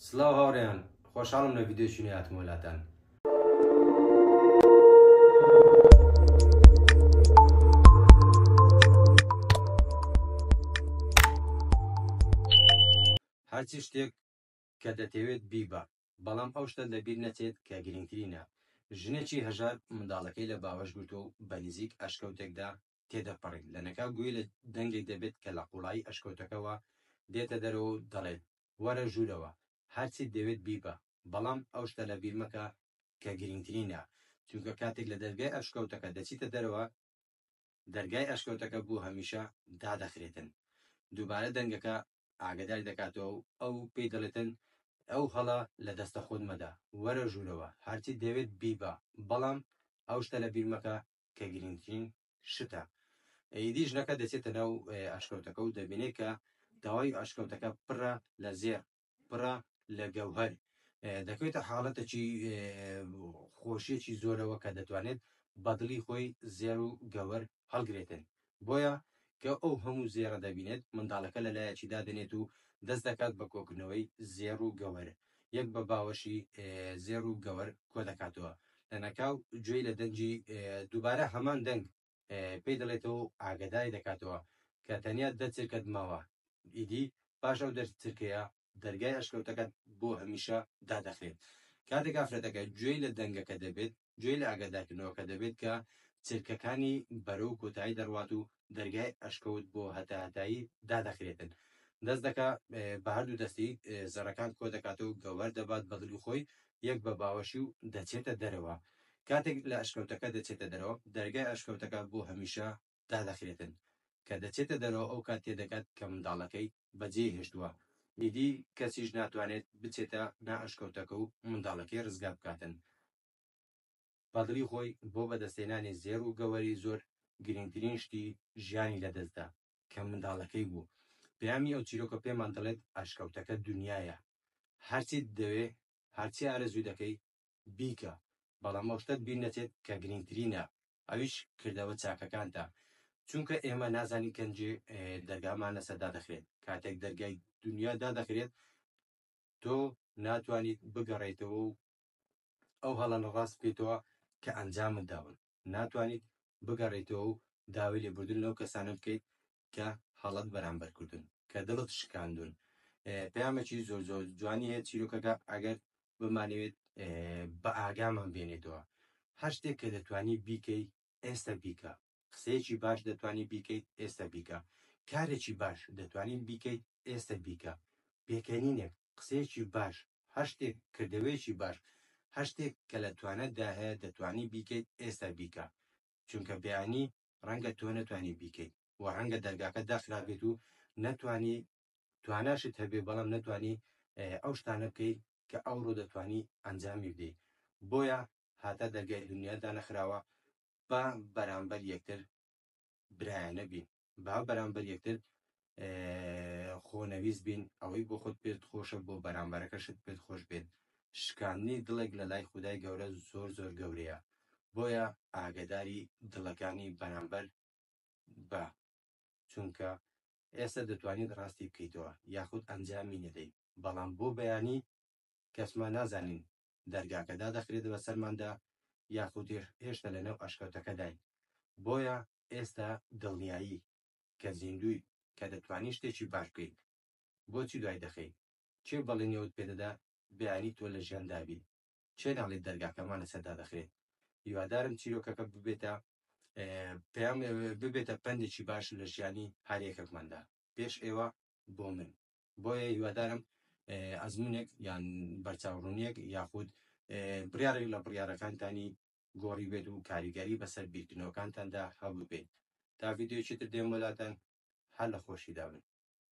سلااو هاوڕێیان خۆشحاڵم لە ڤیدیۆی نوێ وڵاتان. هەرچی شتێک کە دەتەوێت بیبە، بەڵام ئەو شتە لەبیر نەچێت کە گرنگترینە. ژنێکی هەژار منداڵەکەی لە باوەش گرتو و بە نزیک ئەشکەوتێکدا تێدەپەڕێت. لە نەکاو گوێی لە دەنگێک دەبێت کە لە قوڵایی ئەشکەوتەکەەوە دێتە دەرەوە و دەڵێت وەرە ژوورەوە، هەرچی دەوێت بیبە، بەڵام ئەو شتە لەبیر مەکە کە گرنگترینە، چونکە کاتێک لە دەرگای ئەشکەوتەکە دەچیتە دەرەوە، دەرگای ئەشکەوتەکە بۆ هەمیشە دادەخرێتن. دووبارە دەنگەکە ئاگداری دەکاتەوە و ئەو پێی دەڵێتن ئەو هەڵە لە دەستە خۆت مەدا، وەرە ژوورەوە، هەرچی دەوێت بیبە، بەڵام ئەو شتە لەبیر مەکە کە گرنگترین شتە. ئیدی ژنەکە دەچێتە ناو ئەشکەوتەکە و دەبینێت کە داوای ئەشکەوتەکە پڕە لە زێر، پڕە لە گەوهەر، دەکەوێتە حاڵەتێکی خۆشیەکی زۆرەوە کە دەتوانێت بەدڵی خۆی زێر و گەوەر هەڵگرێتن. بۆیە کە ئەو هەموو زێرە دەبینێت منداڵەکە لەلایەکی دادێنێت و دەست دەکات بە کۆکردنەوەی زێر و گەوەر، یەک بە باوەشی زێر و گەوەر کۆ دەکاتەوە. لە نەکاو گوێی لە دەنجی دووبارە هەمان دەنگ پێی دەڵێتەوە ئاگداری دەکاتەوە کە تەنیا دەچرکەت ماوە. ئیدی پاش ئەو دەرچرکەیە دەرگای ئەشکەوتەکە بۆ هەمیشە دادەخرێت. کاتێک ئافرەتەکە گوێی لە دەنگەکە دەبێت، گوێی لە ئاگادارکردنەوەکە دەبێت کە چرکەکانی بەرەو کۆتایی دەڕوات و دەرگای ئەشکەوت بۆ هەتایی دادەخرێتن. دەست دەکا بە هەردوو دەستی زەڕەکان کۆ دەکاتەوە و گەوەر دەبات بەدڵی خۆی یەک بە باوەشی و دەچێتە دەرەوە. کاتێک لە ئەشکەوتەکە دەچێتە دەرەوە، دەرگای ئەشکەوتەکە بۆ هەمیشە دادەخرێتن. کە دەچێتە دەرەوە ئەو کات تێدەکات کە منداڵەکەی بەجێ هێشتووە. ئیدی کەسیش ناتوانێت بچێتە نا ئەشکەوتەکە و منداڵەکەی ڕزگار بکاتن. بەدڵی خۆی بۆ بەدەستێنانی زێر و گەوەری زۆر گرنگترین شتی ژیانی لەدەستدا کە منداڵەکەی بوو. پەیامی ئەو چیرۆکە پێمان دەڵێت ئەشکەوتەکە دنیایە، هەرچی دەوێ، هەرچی ئارەزوو دەکەی بیکە، بەڵام ئەو شتت بیر نەچێت کە گرنگترینە، ئەویش کردەوە چاکەکانتە. چونکە ئێمە نازانی کەنجێ دەرگامان لەسەر دادەخرێت. کاتێک دەرگای دنیا دادەخرێت، تۆ ناتوانیت بگەڕێیتەوە و ئەو هەڵە ڕاست بکەیتەوە کە ئەنجامت داون، ناتوانیت بگەڕێیتەوە و داوای لێبوردن لەو کەسانە بکەیت کە هەڵەت بەرامبەر کردون، کە دڵت شکاندون. پەیامێکی زۆر زۆر جوانی هەیە چیرۆکەکە، ئەگەر بمانەوێت بە ئاگامان بێنێتەوە. هەر شتێک کە دەتوانی بیکەی ئێستا بیکە، قسەیەکی باش دەتوانی بیکەیت ئێستا بیکە، کارێکی باش دەتوانین بیکەیت ئێستا بیکە، پێکەنینێک، قسەیەکی باش، هەر شتێک، کردەوەیەکی باش، هەر شتێک کە لە توانەتدا هەیە دەتوانی بیکەیت ئێستا بیکە، چونکە بەیانی ڕەنگە تۆ نەتوانی بیکەیت و ڕەنگە دەرگاکە داخرابێت و نەتوانی، تواناشت هەبێ بەڵام نەتوانی ئەو شتانە بکەیت کە ئەوڕۆ دەتوانی ئەنجامی بدەیت. بۆیە هاتە دەرگای دنیا دانەخراوە، با بەرامبەر یەکتر برایانە بین، با بەرامبەر یەکتر خۆنەویست بین، ئەوەی بۆ خۆت پێت خۆشە بۆ بەرامبەرەکەشت پێت خۆش بێت. شکاندنی دڵێک لە لای خودای گەورە زۆر زۆر گەورەیە، بۆیە ئاگداری دڵەکانی بەرامبەر بە، چونکە ئێستا دەتوانیت ڕاستی بکەیتەوە یاخود ئەنجامی نەدەیت، بەڵام بۆ بەیانی کەسمان نازانین دەرگاکە دادەخرێت بەسەرماندا یاخود هێشتا لەنێو ئەشکەوتەکەداین. بۆیە ئێستا دڵنیایی کە زیندوی، کە دەتوانی شتێکی باش بکەیت، بۆچی دوای دەخەیت؟ چێ بەڵێنیەوەت پێدەدا بەیانی تۆ لە ژیاندابی؟ چێ ناڵێت دەرگاکەمان لەسەردا دەخرێت؟ هیوادارم چیرۆکەکە ببێتە پێیان ببێتە پندێکی باش لە ژیانی هەر یەکێکماندا، پێش ئێوە بۆ من. بۆیە هیوادارم ئەزمونێک یان بەرچاوڕوونیەک یاخود بڕیارێک لە بڕیارەکانتانی گۆڕی بێت و کاریگەری بەسەر بیرکردنەوەکانتاندا هەبوو بێت. تا ڤیدیۆیەکی تر دێم وڵاتان، هەر لە خۆشیدا بن.